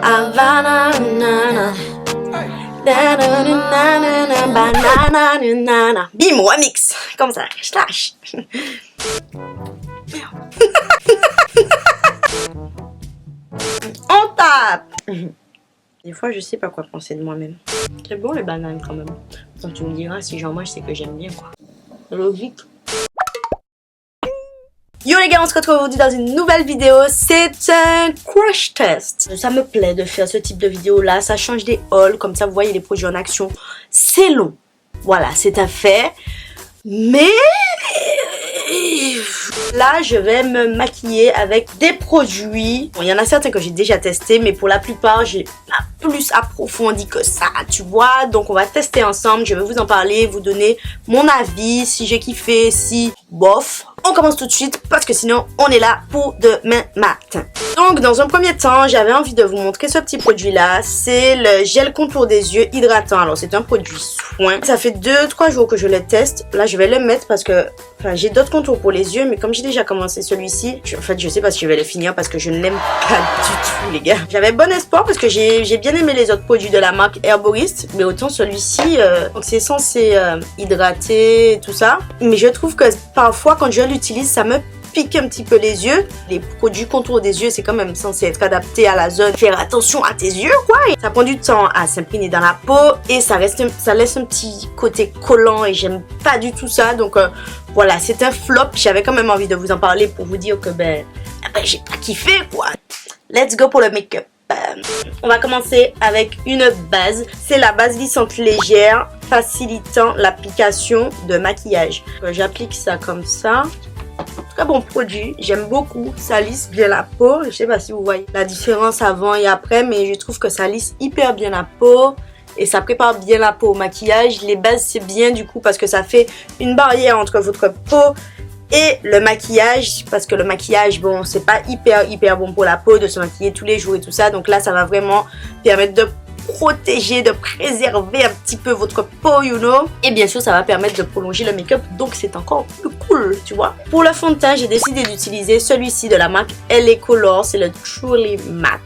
Havana, nana. Banana, nana. Bim, remix. Comme ça, slash. On tape. Des fois, je sais pas quoi penser de moi-même. C'est bon les bananes quand même. Quand tu me diras si j'en mange, c'est que j'aime bien quoi. Logique. Yo les gars, on se retrouve aujourd'hui dans une nouvelle vidéo. C'est un crash test. Ça me plaît de faire ce type de vidéo là. Ça change des hauls. Comme ça, vous voyez les produits en action. C'est long. Voilà, c'est un fait. Mais là, je vais me maquiller avec des produits. Bon, il y en a certains que j'ai déjà testés, mais pour la plupart, j'ai pas plus approfondi que ça, tu vois. Donc, on va tester ensemble. Je vais vous en parler, vous donner mon avis, si j'ai kiffé, si bof. On commence tout de suite parce que sinon, on est là pour demain matin. Donc, dans un premier temps, j'avais envie de vous montrer ce petit produit-là. C'est le gel contour des yeux hydratant. Alors, c'est un produit soin. Ça fait 2-3 jours que je le teste. Là, je vais le mettre parce que j'ai d'autres contours pour les yeux, mais comme j'ai déjà commencé celui-ci, en fait, je sais pas si je vais le finir parce que je ne l'aime pas du tout, les gars. J'avais bon espoir parce que j'ai bien aimé les autres produits de la marque Herborist, mais autant celui-ci, c'est censé hydrater et tout ça. Mais je trouve que parfois, quand je l'utilise, ça me pique un petit peu les yeux. Les produits contour des yeux, c'est quand même censé être adapté à la zone. Faire attention à tes yeux, quoi. Et ça prend du temps à s'imprégner dans la peau et ça laisse un petit côté collant et j'aime pas du tout ça. Donc voilà, c'est un flop. J'avais quand même envie de vous en parler pour vous dire que j'ai pas kiffé, quoi. Let's go pour le make-up. On va commencer avec une base. C'est la base lissante légère facilitant l'application de maquillage. J'applique ça comme ça. Très bon produit, j'aime beaucoup, ça lisse bien la peau. Je sais pas si vous voyez la différence avant et après, mais je trouve que ça lisse hyper bien la peau et ça prépare bien la peau au maquillage. Les bases c'est bien du coup parce que ça fait une barrière entre votre peau et le maquillage, parce que le maquillage, bon, c'est pas hyper bon pour la peau de se maquiller tous les jours et tout ça. Donc là, ça va vraiment permettre de protéger, de préserver un petit peu votre peau, you know. Et bien sûr, ça va permettre de prolonger le make-up, donc c'est encore plus cool, tu vois. Pour le fond de teint, j'ai décidé d'utiliser celui-ci de la marque LA Color, c'est le Truly Matte.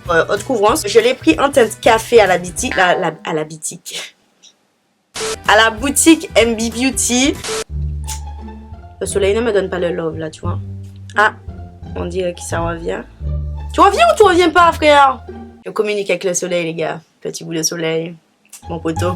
Haute couvrance. Je l'ai pris en teinte café à la boutique, à la boutique MB Beauty. Le soleil ne me donne pas le love là, tu vois. Ah, on dirait que ça revient. Tu reviens ou tu reviens pas, frère? Je communique avec le soleil, les gars. Petit bout de soleil. Mon poteau.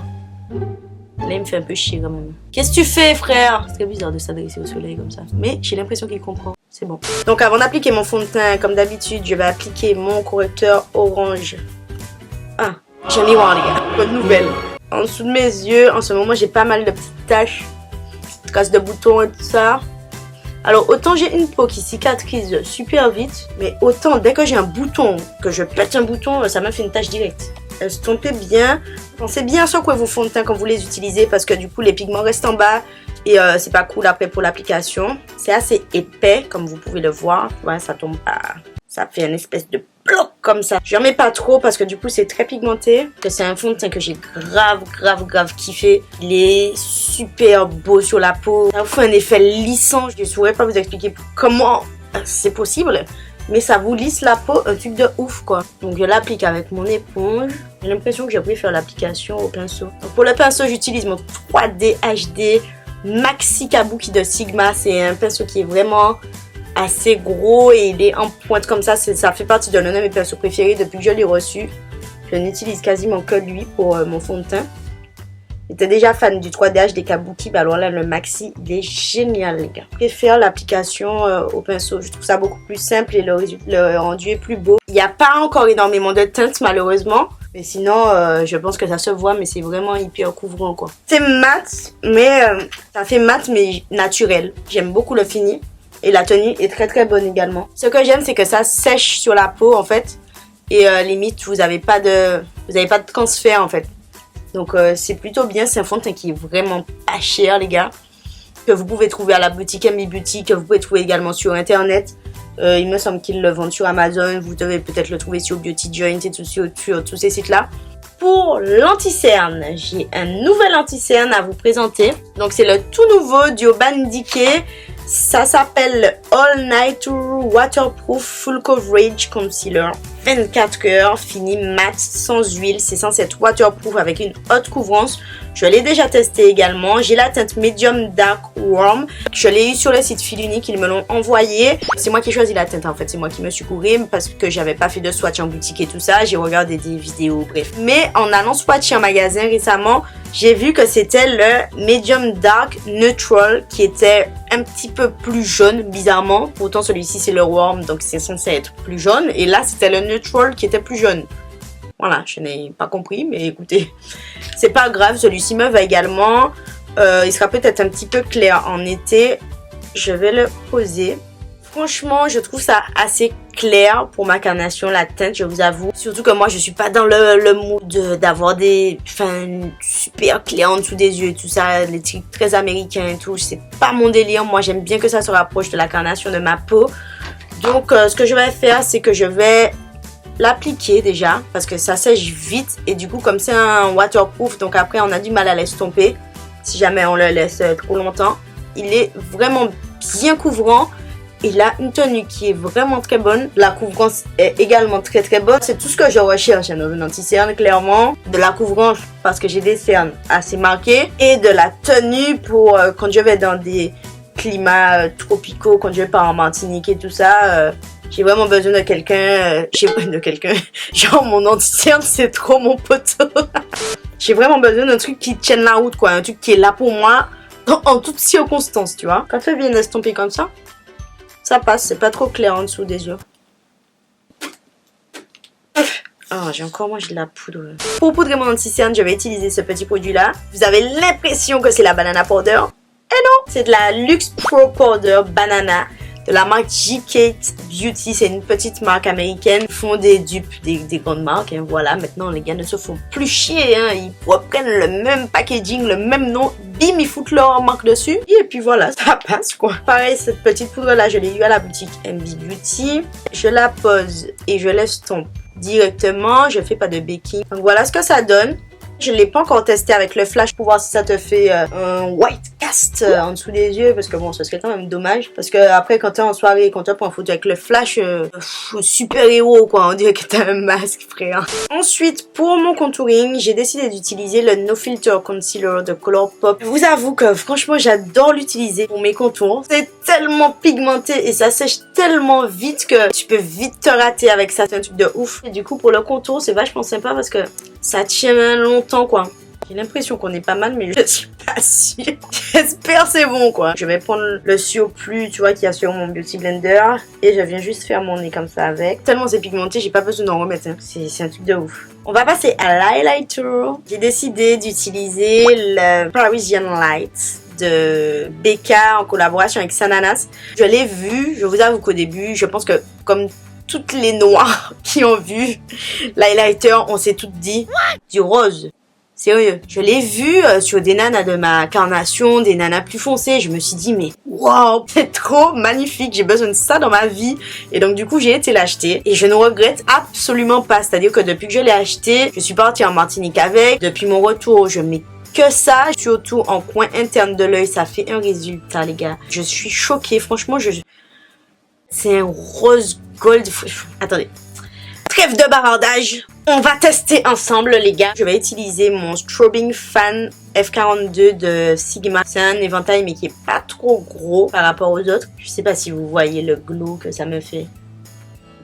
Là, il me fait un peu chier quand même. Qu'est-ce que tu fais, frère? C'est très bizarre de s'adresser au soleil comme ça. Mais j'ai l'impression qu'il comprend. C'est bon. Donc, avant d'appliquer mon fond de teint, comme d'habitude, je vais appliquer mon correcteur orange. Ah, j'ai mis one, les gars. Bonne nouvelle. En dessous de mes yeux, en ce moment, j'ai pas mal de petites taches. Traces de boutons et tout ça. Alors autant j'ai une peau qui cicatrise super vite, mais autant dès que j'ai un bouton, que je pète un bouton, ça me fait une tache directe. Estompez bien, pensez bien sur quoi vos fonds de teint quand vous les utilisez parce que du coup les pigments restent en bas et c'est pas cool après pour l'application. C'est assez épais comme vous pouvez le voir, ouais, ça tombe pas, ça fait une espèce de bloc comme ça. Je n'en mets pas trop parce que du coup c'est très pigmenté. C'est un fond de teint que j'ai grave kiffé. Il est super beau sur la peau. Ça vous fait un effet lissant. Je ne saurais pas vous expliquer comment c'est possible. Mais ça vous lisse la peau, un truc de ouf quoi. Donc je l'applique avec mon éponge. J'ai l'impression que j'ai pris faire l'application au pinceau. Donc pour le pinceau j'utilise mon 3D HD Maxi Kabuki de Sigma. C'est un pinceau qui est vraiment assez gros et il est en pointe comme ça. Ça fait partie de l'un de mes pinceaux préférés depuis que je l'ai reçu. Je n'utilise quasiment que lui pour mon fond de teint. J'étais déjà fan du 3D HD Kabuki, mais alors là le Maxi il est génial les gars. Je préfère l'application au pinceau, je trouve ça beaucoup plus simple et le rendu est plus beau. Il n'y a pas encore énormément de teintes malheureusement, mais sinon je pense que ça se voit, mais c'est vraiment hyper couvrant quoi. C'est mat, mais ça fait mat mais naturel. J'aime beaucoup le fini. Et la tenue est très bonne également. Ce que j'aime c'est que ça sèche sur la peau en fait. Et limite vous n'avez pas de transfert en fait. Donc c'est plutôt bien. C'est un fond de teint qui est vraiment pas cher les gars. Que vous pouvez trouver à la boutique MB Beauty. Que vous pouvez trouver également sur internet. Il me semble qu'ils le vendent sur Amazon. Vous devez peut-être le trouver sur Beauty Joint et sur tous ces sites là. Pour l'anti-cerne, j'ai un nouvel anti-cerne à vous présenter. Donc c'est le tout nouveau du Urban Decay Ça s'appelle All Night Waterproof Full Coverage Concealer. 24 heures, fini mat, sans huile. C'est censé être waterproof avec une haute couvrance. Je l'ai déjà testé également. J'ai la teinte Medium Dark Warm. Je l'ai eu sur le site Filunique, ils me l'ont envoyé. C'est moi qui ai choisi la teinte en fait, c'est moi qui me suis courée parce que j'avais pas fait de swatch en boutique et tout ça. J'ai regardé des vidéos, bref. Mais en allant swatcher en magasin récemment, j'ai vu que c'était le Medium Dark Neutral qui était un petit peu plus jaune, bizarrement. Pourtant celui-ci c'est le Warm, donc c'est censé être plus jaune. Et là c'était le Neutral qui était plus jaune. Voilà, je n'ai pas compris, mais écoutez, c'est pas grave. Celui-ci me va également. Il sera peut-être un petit peu clair en été. Je vais le poser. Franchement, je trouve ça assez clair pour ma carnation, la teinte, je vous avoue. Surtout que moi, je suis pas dans le mood d'avoir des super clairs en dessous des yeux et tout ça. Les trucs très américains et tout. C'est pas mon délire. Moi, j'aime bien que ça se rapproche de la carnation de ma peau. Donc, ce que je vais faire, c'est que je vais l'appliquer déjà parce que ça sèche vite et du coup comme c'est un waterproof, donc après on a du mal à l'estomper si jamais on le laisse trop longtemps. Il est vraiment bien couvrant. Il a une tenue qui est vraiment très bonne. La couvrance est également très très bonne. C'est tout ce que je recherche dans un anti-cerne, clairement. De la couvrance parce que j'ai des cernes assez marquées et de la tenue pour quand je vais dans des climats tropicaux, quand je vais pas en Martinique et tout ça. J'ai vraiment besoin de quelqu'un. Genre mon anti-cerne, c'est trop mon poteau. J'ai vraiment besoin d'un truc qui tienne la route, quoi. Un truc qui est là pour moi en toutes circonstances, tu vois. Quand ça vient estomper comme ça, ça passe. C'est pas trop clair en dessous des yeux. Ah, j'ai encore mangé de la poudre. Pour poudrer mon anti-cerne, je vais utiliser ce petit produit-là. Vous avez l'impression que c'est la banana powder. Et non, c'est de la Luxe Pro Powder Banana de la marque G-Kate Beauty. C'est une petite marque américaine. Ils font des dupes des grandes marques. Hein. Voilà, maintenant les gars ne se font plus chier. Hein. Ils reprennent le même packaging, le même nom. Bim, ils foutent leur marque dessus. Et puis voilà, ça passe quoi. Pareil, cette petite poudre là, je l'ai eu à la boutique MB Beauty. Je la pose et je l'estompe directement. Je fais pas de baking. Donc voilà ce que ça donne. Je ne l'ai pas encore testé avec le flash pour voir si ça te fait un white cast en dessous des yeux. Parce que bon, ce serait quand même dommage. Parce que après, quand t'es en soirée, quand tu prends une photo avec le flash, super héros quoi. On dirait que t'as un masque, frère. Ensuite, pour mon contouring, j'ai décidé d'utiliser le No Filter Concealer de Colourpop. Je vous avoue que franchement, j'adore l'utiliser pour mes contours. C'est tellement pigmenté et ça sèche tellement vite que tu peux vite te rater avec ça. C'est un truc de ouf. Et du coup, pour le contour, c'est vachement sympa parce que ça tient longtemps quoi. J'ai l'impression qu'on est pas mal mais je suis pas sûre. J'espère c'est bon quoi. Je vais prendre le surplus tu vois qu'il y a sur mon Beauty Blender et je viens juste faire mon nez comme ça avec. Tellement c'est pigmenté, j'ai pas besoin d'en remettre. Hein. C'est un truc de ouf. On va passer à l'highlighter. J'ai décidé d'utiliser le Parisian Light de BK en collaboration avec Sananas. Je l'ai vu, je vous avoue qu'au début, je pense que comme toutes les noirs qui ont vu l'highlighter, on s'est toutes dit du rose. Sérieux, je l'ai vu sur des nanas de ma carnation, des nanas plus foncées. Je me suis dit mais waouh, c'est trop magnifique, j'ai besoin de ça dans ma vie. Et donc du coup j'ai été l'acheter et je ne regrette absolument pas. C'est-à-dire que depuis que je l'ai acheté, je suis partie en Martinique avec. Depuis mon retour, je mets que ça, surtout en coin interne de l'œil, ça fait un résultat les gars. Je suis choquée, franchement, c'est un rose gold. Attendez. Trêve de bavardage. On va tester ensemble les gars. Je vais utiliser mon Strobing Fan F42 de Sigma. C'est un éventail mais qui est pas trop gros par rapport aux autres. Je sais pas si vous voyez le glow que ça me fait.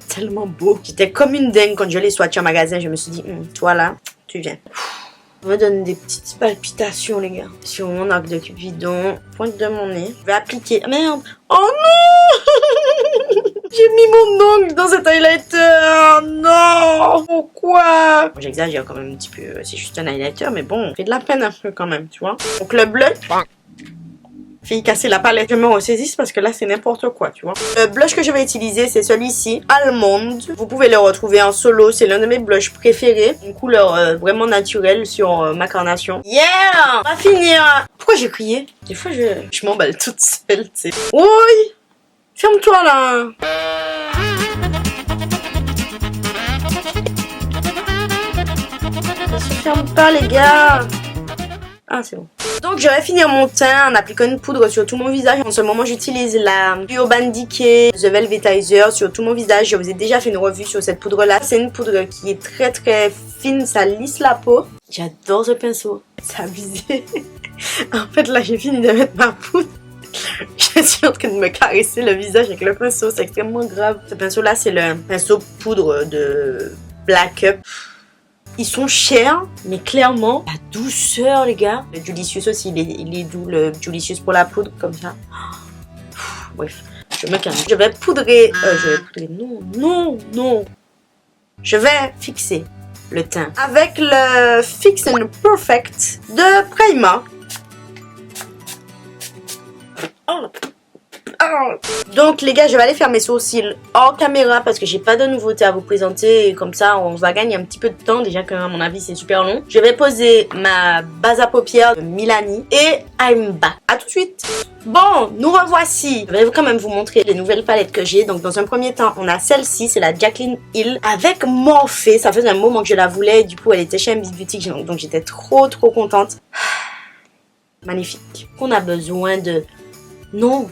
Tellement beau. J'étais comme une dingue quand je l'ai swatché en magasin. Je me suis dit, toi là, tu viens. Ça me donne des petites palpitations les gars. Sur mon arc de Cupidon, pointe de mon nez. Je vais appliquer. Merde. Oh non. J'ai mis mon ongle dans cet highlighter. Non. Pourquoi? Bon, j'exagère quand même un petit peu. C'est juste un highlighter, mais bon, fait de la peine un peu quand même, tu vois. Donc le blush. Fille casser la palette, je me ressaisisse parce que là c'est n'importe quoi, tu vois. Le blush que je vais utiliser c'est celui-ci, Almond. Vous pouvez le retrouver en solo, c'est l'un de mes blushs préférés. Une couleur vraiment naturelle sur ma carnation. Yeah! On va finir. Pourquoi j'ai crié? Des fois je m'emballe toute seule, tu sais. Oui! Ferme-toi là! Ça se ferme pas les gars! Ah, c'est bon. Donc, je vais finir mon teint en appliquant une poudre sur tout mon visage. En ce moment, j'utilise la Urban Decay The Velvetizer sur tout mon visage. Je vous ai déjà fait une revue sur cette poudre-là. C'est une poudre qui est très très fine, ça lisse la peau. J'adore ce pinceau, c'est abusé. En fait, là, j'ai fini de mettre ma poudre. Je suis en train de me caresser le visage avec le pinceau, c'est extrêmement grave. Ce pinceau-là, c'est le pinceau poudre de Black Up. Ils sont chers, mais clairement, la douceur, les gars. Le Julicius aussi, il est doux, le Julicius pour la poudre, comme ça. Bref, je me calme. Je vais poudrer, non. Je vais fixer le teint avec le Fix and Perfect de Primark. Donc les gars, je vais aller faire mes sourcils hors caméra parce que j'ai pas de nouveautés à vous présenter et comme ça on va gagner un petit peu de temps, déjà qu'à mon avis c'est super long. Je vais poser ma base à paupières de Milani et I'm back. A tout de suite. Bon, nous revoici. Je vais quand même vous montrer les nouvelles palettes que j'ai. Donc dans un premier temps, on a celle-ci, c'est la Jaclyn Hill avec Morphe. Ça faisait un moment que je la voulais et du coup elle était chez MB Beauty, donc j'étais trop contente. Magnifique. On a besoin de... Non,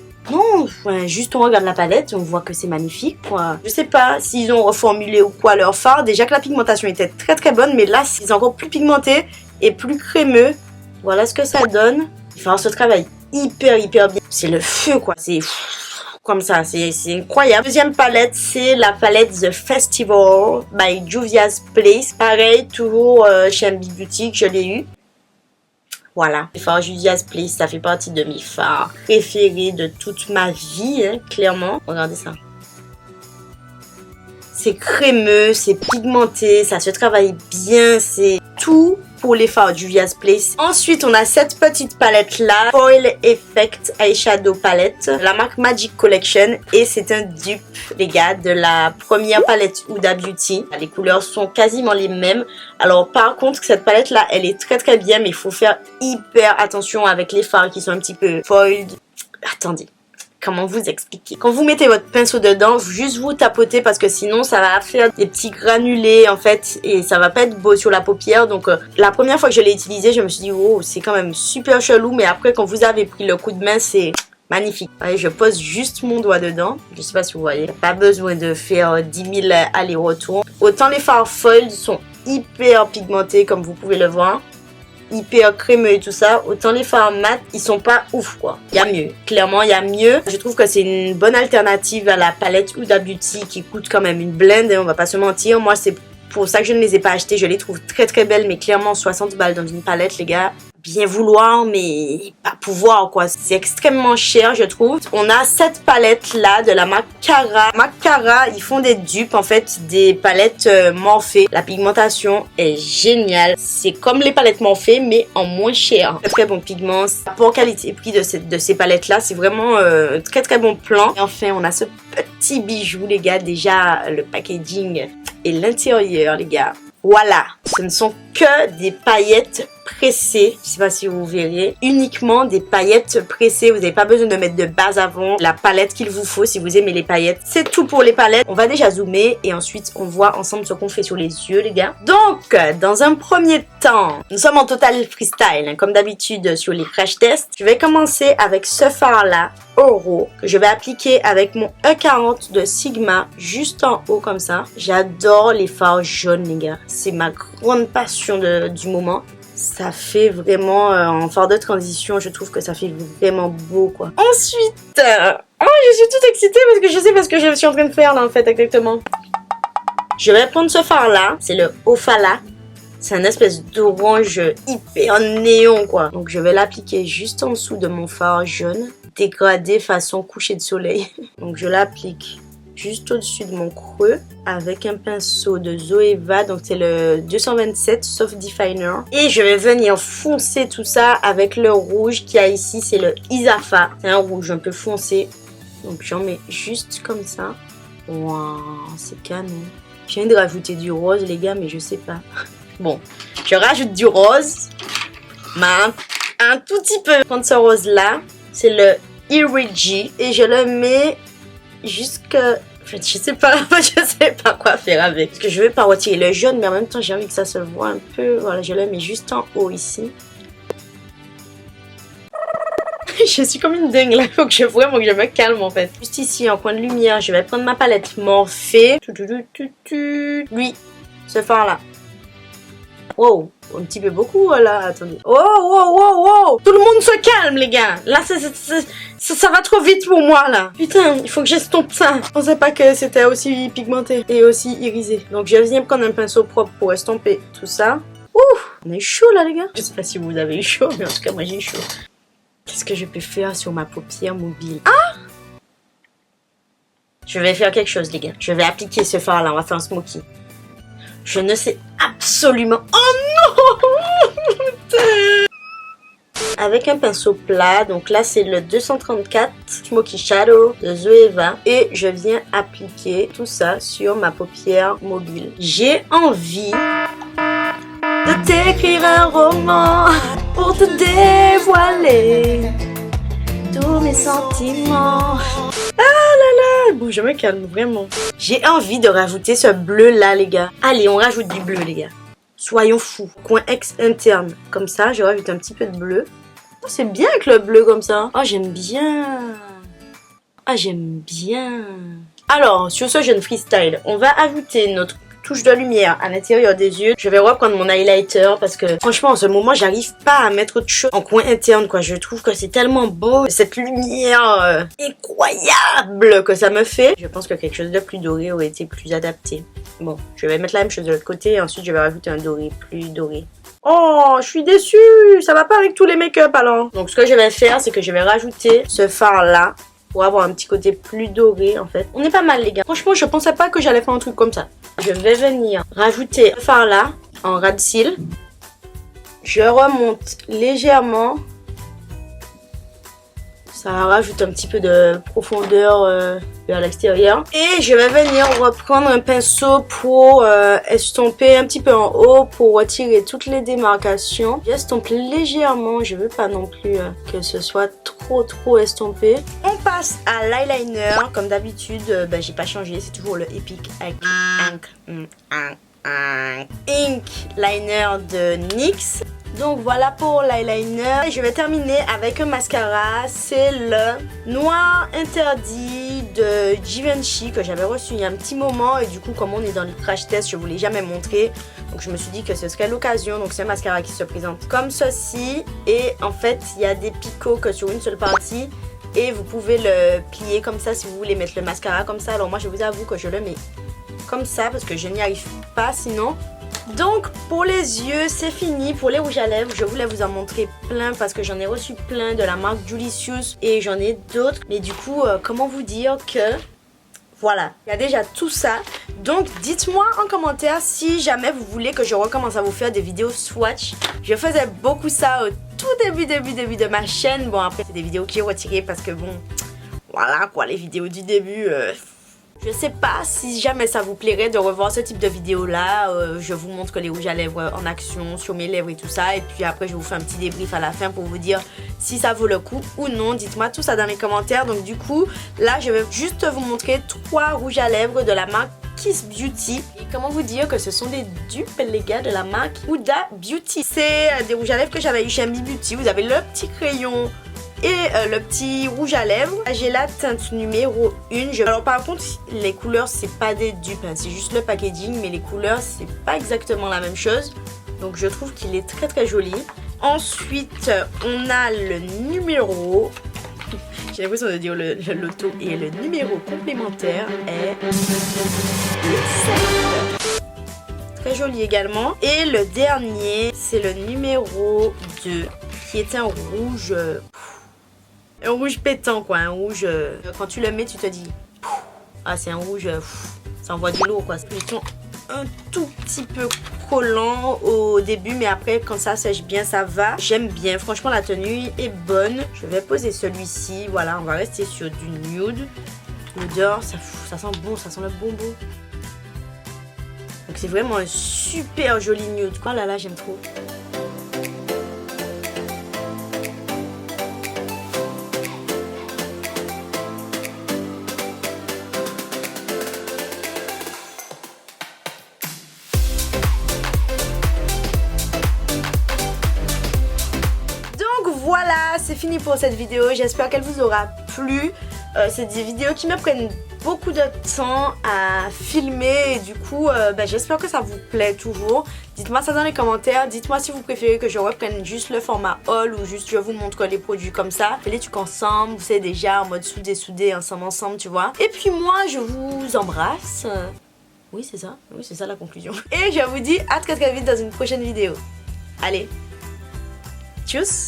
juste on regarde la palette, on voit que c'est magnifique quoi. Je sais pas s'ils ont reformulé ou quoi leur fard. Déjà que la pigmentation était très bonne, mais là c'est encore plus pigmenté et plus crémeux. Voilà ce que ça donne. Il faut ce travail hyper bien. C'est le feu quoi, c'est comme ça, c'est incroyable. Deuxième palette, c'est la palette The Festival by Juvia's Place. Pareil, toujours chez MB Beauty que je l'ai eu. Voilà, les fards Juvia's Place, ça fait partie de mes fards préférés de toute ma vie, hein, clairement. Regardez ça. C'est crémeux, c'est pigmenté, ça se travaille bien, c'est tout pour les fards Juvia's Place. Ensuite, on a cette petite palette-là, Foil Effect Eyeshadow Palette, la marque Magic Collection. Et c'est un dupe, les gars, de la première palette Huda Beauty. Les couleurs sont quasiment les mêmes. Alors, par contre, cette palette-là, elle est très bien, mais il faut faire hyper attention avec les fards qui sont un petit peu foiled. Attendez. Comment vous expliquer? Quand vous mettez votre pinceau dedans, juste vous tapotez parce que sinon ça va faire des petits granulés en fait et ça va pas être beau sur la paupière. Donc la première fois que je l'ai utilisé, je me suis dit oh c'est quand même super chelou, mais après quand vous avez pris le coup de main, c'est magnifique. Allez, je pose juste mon doigt dedans. Je sais pas si vous voyez. Pas besoin de faire 10 000 allers-retours. Autant les fards foiled sont hyper pigmentés comme vous pouvez le voir. Hyper crémeux et tout ça, autant les fards mat ils sont pas ouf quoi. Il y a mieux, clairement il y a mieux. Je trouve que c'est une bonne alternative à la palette Huda Beauty qui coûte quand même une blinde, on va pas se mentir. Moi c'est pour ça que je ne les ai pas achetées, je les trouve très belles, mais clairement 60 balles dans une palette les gars. Bien vouloir mais pas pouvoir quoi, c'est extrêmement cher je trouve. On a cette palette là de la marque Cara. Marque Cara, ils font des dupes en fait, des palettes Morphe. La pigmentation est géniale, c'est comme les palettes Morphe mais en moins cher. Très bon pigment, rapport qualité-prix de ces palettes là, c'est vraiment très bon plan. Et enfin on a ce petit bijou les gars, déjà le packaging et l'intérieur les gars. Voilà, ce ne sont que des paillettes pressées. Je sais pas si vous verrez. Uniquement des paillettes pressées. Vous n'avez pas besoin de mettre de base avant. La palette qu'il vous faut si vous aimez les paillettes. C'est tout pour les palettes. On va déjà zoomer et ensuite on voit ensemble ce qu'on fait sur les yeux les gars. Donc, dans un premier temps, nous sommes en total freestyle. Hein, comme d'habitude sur les crash tests. Je vais commencer avec ce fard là. Oro que je vais appliquer avec mon E40 de Sigma juste en haut comme ça. J'adore les fards jaunes les gars, c'est ma grande passion du moment. Ça fait vraiment en fard de transition, je trouve que ça fait vraiment beau quoi. Ensuite, je suis toute excitée parce que je sais pas ce que je suis en train de faire là en fait exactement. Je vais prendre ce fard là, c'est le Ofala. C'est un espèce d'orange hyper néon quoi. Donc je vais l'appliquer juste en dessous de mon fard jaune. Dégradé façon coucher de soleil. Donc je l'applique juste au-dessus de mon creux avec un pinceau de Zoeva. Donc c'est le 227 Soft Definer. Et je vais venir foncer tout ça avec le rouge qu'il y a ici. C'est le Isafa. C'est un rouge un peu foncé. Donc j'en mets juste comme ça. Waouh, c'est canon. Je viens de rajouter du rose les gars, mais je sais pas. Bon, je rajoute du rose. Un tout petit peu. Prendre ce rose là. C'est le Irigi et je le mets jusque... En fait, je sais pas quoi faire avec. Parce que je veux pas retirer le jaune, mais en même temps, j'ai envie que ça se voit un peu. Voilà, je le mets juste en haut ici. Je suis comme une dingue là, il faut que je vraiment que je me calme en fait. Juste ici en coin de lumière, je vais prendre ma palette Morphe. Lui, ce fard là. Wow, un petit peu beaucoup là, attendez. Oh, wow, wow, wow. Tout le monde se calme les gars. Là, ça va trop vite pour moi là. Putain, il faut que j'estompe ça. Je pensais pas que c'était aussi pigmenté et aussi irisé. Donc je viens prendre un pinceau propre pour estomper tout ça. Ouh, on a eu chaud là les gars. Je sais pas si vous avez eu chaud, mais en tout cas moi j'ai eu chaud. Qu'est-ce que je peux faire sur ma paupière mobile? Ah! Je vais faire quelque chose les gars. Je vais appliquer ce fard là, on va faire un smoky. Je ne sais absolument... Oh non! Avec un pinceau plat, donc là c'est le 234 Smoky Shadow de Zoeva. Et je viens appliquer tout ça sur ma paupière mobile. J'ai envie de t'écrire un roman pour te dévoiler tous mes sentiments. Ah là là, bon je me calme vraiment. J'ai envie de rajouter ce bleu là les gars. Allez, on rajoute du bleu les gars. Soyons fous. Coin interne. Comme ça, je rajoute un petit peu de bleu. Oh, c'est bien avec le bleu comme ça. Oh, j'aime bien. Ah, j'aime bien. Alors, sur ce jeune freestyle, on va ajouter notre touche de lumière à l'intérieur des yeux. Je vais reprendre mon highlighter parce que franchement en ce moment j'arrive pas à mettre autre chose en coin interne quoi. Je trouve que c'est tellement beau cette lumière incroyable que ça me fait. Je pense que quelque chose de plus doré aurait été plus adapté. Bon, je vais mettre la même chose de l'autre côté et ensuite je vais rajouter un doré plus doré. Oh, je suis déçue, ça va pas avec tous les make-up alors. Donc ce que je vais faire c'est que je vais rajouter ce fard là pour avoir un petit côté plus doré en fait. On est pas mal les gars. Franchement je pensais pas que j'allais faire un truc comme ça. Je vais venir rajouter ce fard là en ras de cils. Je remonte légèrement. Ça rajoute un petit peu de profondeur vers l'extérieur. Et je vais venir reprendre un pinceau pour estomper un petit peu en haut pour retirer toutes les démarcations. J'estompe légèrement, je veux pas non plus que ce soit trop estompé. On passe à l'eyeliner. Comme d'habitude, j'ai pas changé, c'est toujours le Epic Ink Liner de NYX. Donc voilà pour l'eyeliner. Je vais terminer avec un mascara. C'est le Noir Interdit de Givenchy que j'avais reçu il y a un petit moment. Et du coup, comme on est dans le crash test, je ne vous l'ai jamais montré. Donc je me suis dit que ce serait l'occasion. Donc c'est un mascara qui se présente comme ceci. Et en fait, il y a des picots que sur une seule partie. Et vous pouvez le plier comme ça si vous voulez mettre le mascara comme ça. Alors moi, je vous avoue que je le mets comme ça parce que je n'y arrive pas sinon. Donc pour les yeux c'est fini. Pour les rouges à lèvres je voulais vous en montrer plein parce que j'en ai reçu plein de la marque Julicious et j'en ai d'autres. Mais du coup comment vous dire que voilà, il y a déjà tout ça. Donc dites-moi en commentaire si jamais vous voulez que je recommence à vous faire des vidéos swatch. Je faisais beaucoup ça au tout début de ma chaîne. Bon après c'est des vidéos qui ont retiré parce que bon voilà quoi, les vidéos du début je sais pas si jamais ça vous plairait de revoir ce type de vidéo là. Je vous montre les rouges à lèvres en action sur mes lèvres et tout ça. Et puis après je vous fais un petit débrief à la fin pour vous dire si ça vaut le coup ou non. Dites-moi tout ça dans les commentaires. Donc du coup là je vais juste vous montrer 3 rouges à lèvres de la marque Kiss Beauty. Et comment vous dire que ce sont des dupes les gars de la marque Huda Beauty. C'est des rouges à lèvres que j'avais eu chez MB Beauty. Vous avez le petit crayon et le petit rouge à lèvres. J'ai la teinte numéro 1. Alors par contre les couleurs c'est pas des dupes hein. C'est juste le packaging mais les couleurs c'est pas exactement la même chose. Donc je trouve qu'il est très joli. Ensuite on a le numéro j'ai l'impression de dire le loto. Et le numéro complémentaire est le 7. Très joli également. Et le dernier c'est le numéro 2 qui est un rouge pétant quoi, un rouge quand tu le mets tu te dis ah c'est un rouge ça envoie du lourd quoi. Ils sont un tout petit peu collants au début mais après quand ça sèche bien ça va. J'aime bien, franchement la tenue est bonne. Je vais poser celui-ci, voilà on va rester sur du nude. L'odeur ça sent bon, ça sent le bonbon. Donc c'est vraiment un super joli nude. Oh là là j'aime trop. Voilà, c'est c'est fini pour cette vidéo. J'espère qu'elle vous aura plu. C'est des vidéos qui me prennent beaucoup de temps à filmer et du coup j'espère que ça vous plaît toujours. Dites-moi ça dans les commentaires, dites-moi si vous préférez que je reprenne juste le format haul ou juste je vous montre les produits comme ça. Faites les trucs ensemble, vous savez déjà en mode soudé ensemble tu vois. Et puis moi je vous embrasse. Oui c'est ça la conclusion. Et je vous dis à très vite dans une prochaine vidéo. Allez, tchuss.